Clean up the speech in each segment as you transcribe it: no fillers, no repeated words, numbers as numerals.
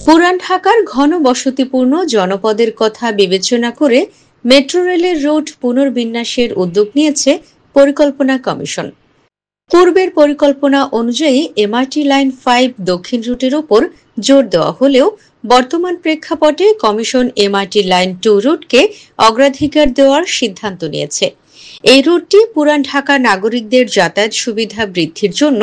পুরান ঢাকার ঘন বসতিপূর্ণ জনপদের কথা বিবেচনা করে মেট্রো রেলের রুট পুনর্বিন্যাসের উদ্যোগ নিয়েছে পরিকল্পনা কমিশন। পূর্বের পরিকল্পনা অনুযায়ী এমআরটি লাইন 5 দক্ষিণ রুটের ওপর জোর দেওয়া হলেও বর্তমান প্রেক্ষাপটে কমিশন এমআরটি লাইন 2 রুটকে অগ্রাধিকার দেওয়ার সিদ্ধান্ত নিয়েছে। এই রুটটি পুরান ঢাকা নাগরিকদের যাতায়াত সুবিধা বৃদ্ধির জন্য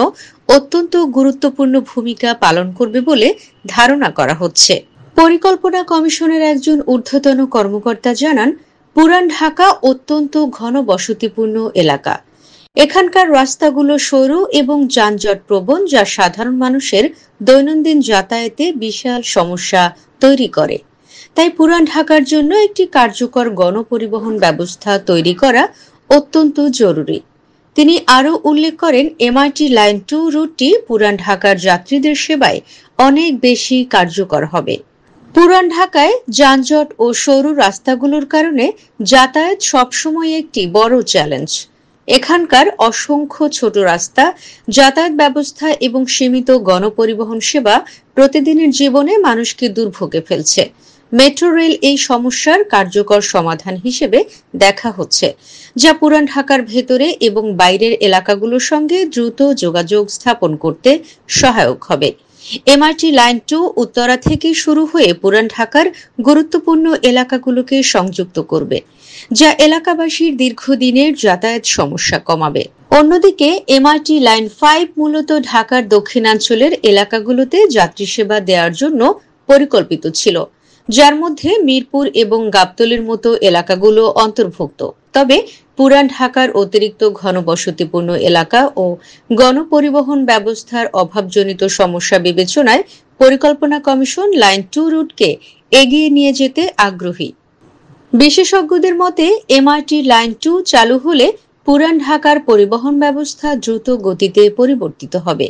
অত্যন্ত গুরুত্বপূর্ণ ভূমিকা পালন করবে বলে ধারণা করা হচ্ছে। পরিকল্পনা কমিশনের একজন ঊর্ধ্বতন কর্মকর্তা জানান, পুরান ঢাকা অত্যন্ত ঘন বসতিপূর্ণ এলাকা। এখানকার রাস্তাগুলো সরু এবং যানজট প্রবণ, যা সাধারণ মানুষের দৈনন্দিন যাতায়াতে বিশাল সমস্যা তৈরি করে। তাই পুরান ঢাকার জন্য একটি কার্যকর গণপরিবহন ব্যবস্থা তৈরি করা অত্যন্ত জরুরি। তিনি আরও উল্লেখ করেন, এমআরটি লাইন 2 রুটটি পুরান ঢাকার যাত্রীদের সেবায় অনেক বেশি কার্যকর হবে। পুরান ঢাকায় যানজট ও সরু রাস্তাগুলোর কারণে যাতায়াত সবসময় একটি বড় চ্যালেঞ্জ। এখানকার অসংখ্য ছোট রাস্তা, যাতায়াত ব্যবস্থা এবং সীমিত গণপরিবহন সেবা প্রতিদিনের জীবনে মানুষকে দুর্ভোগে ফেলছে। মেট্রো রেল এই সমস্যার কার্যকর সমাধান হিসেবে দেখা হচ্ছে, যা পুরান ঢাকার ভেতরে এবং বাইরের এলাকাগুলোর সঙ্গে দ্রুত যোগাযোগ স্থাপন করতে সহায়ক হবে। এমআরটি লাইন 2 উত্তরা থেকে শুরু হয়ে পুরান ঢাকার গুরুত্বপূর্ণ এলাকাগুলোকে সংযুক্ত করবে, যা এলাকাবাসীর দীর্ঘদিনের যাতায়াত সমস্যা কমাবে। অন্যদিকে এমআরটি লাইন 5 মূলত ঢাকার দক্ষিণাঞ্চলের এলাকাগুলোতে যাত্রী সেবা দেওয়ার জন্য পরিকল্পিত ছিল, যার মধ্যে মিরপুর এবং গাবতলীর মতো এলাকাগুলো অন্তর্ভুক্ত। তবে পুরান ঢাকার অতিরিক্ত ঘনবসতিপূর্ণ এলাকা ও গণপরিবহন ব্যবস্থার অভাবজনিত সমস্যা বিবেচনায় পরিকল্পনা কমিশন লাইন 2 রুটকে এগিয়ে নিয়ে যেতে আগ্রহী। বিশেষজ্ঞদের মতে, এমআরটি লাইন 2 চালু হলে পুরান ঢাকার পরিবহন ব্যবস্থা দ্রুত গতিতে পরিবর্তিত হবে।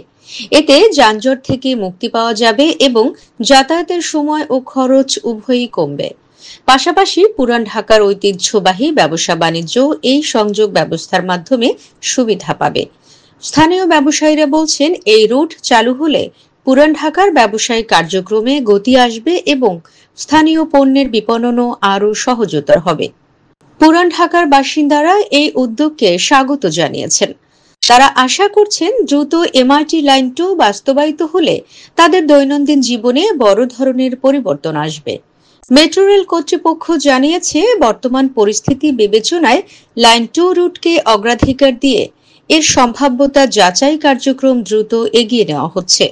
এতে যানজট থেকে মুক্তি পাওয়া যাবে এবং যাতায়াতের সময় ও খরচ উভয়ই কমবে। পাশাপাশি পুরান ঢাকার ঐতিহ্যবাহী ব্যবসা বাণিজ্য এই সংযোগ ব্যবস্থার মাধ্যমে সুবিধা পাবে। স্থানীয় ব্যবসায়ীরা বলছেন, এই রুট চালু হলে পুরান ঢাকার ব্যবসায়িক কার্যক্রমে গতি আসবে এবং স্থানীয় পণ্যের বিপণনও আরও সহজতর হবে। পুরান ঢাকার বাসিন্দারা এই উদ্যোগকে স্বাগত জানিয়েছেন। তারা আশা করছেন, দ্রুত এমআরটি লাইন 2 বাস্তবায়িত হলে তাদের দৈনন্দিন জীবনে বড় ধরনের পরিবর্তন আসবে। মেট্রো রেল কর্তৃপক্ষ জানিয়েছে, বর্তমান পরিস্থিতি বিবেচনায় লাইন 2 রুটকে অগ্রাধিকার দিয়ে এর সম্ভাব্যতা যাচাই কার্যক্রম দ্রুত এগিয়ে নেওয়া হচ্ছে।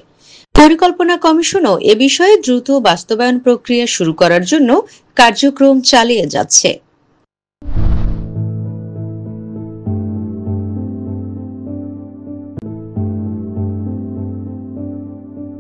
পরিকল্পনা কমিশনও এ বিষয়ে দ্রুত বাস্তবায়ন প্রক্রিয়া শুরু করার জন্য কার্যক্রম চালিয়ে যাচ্ছে।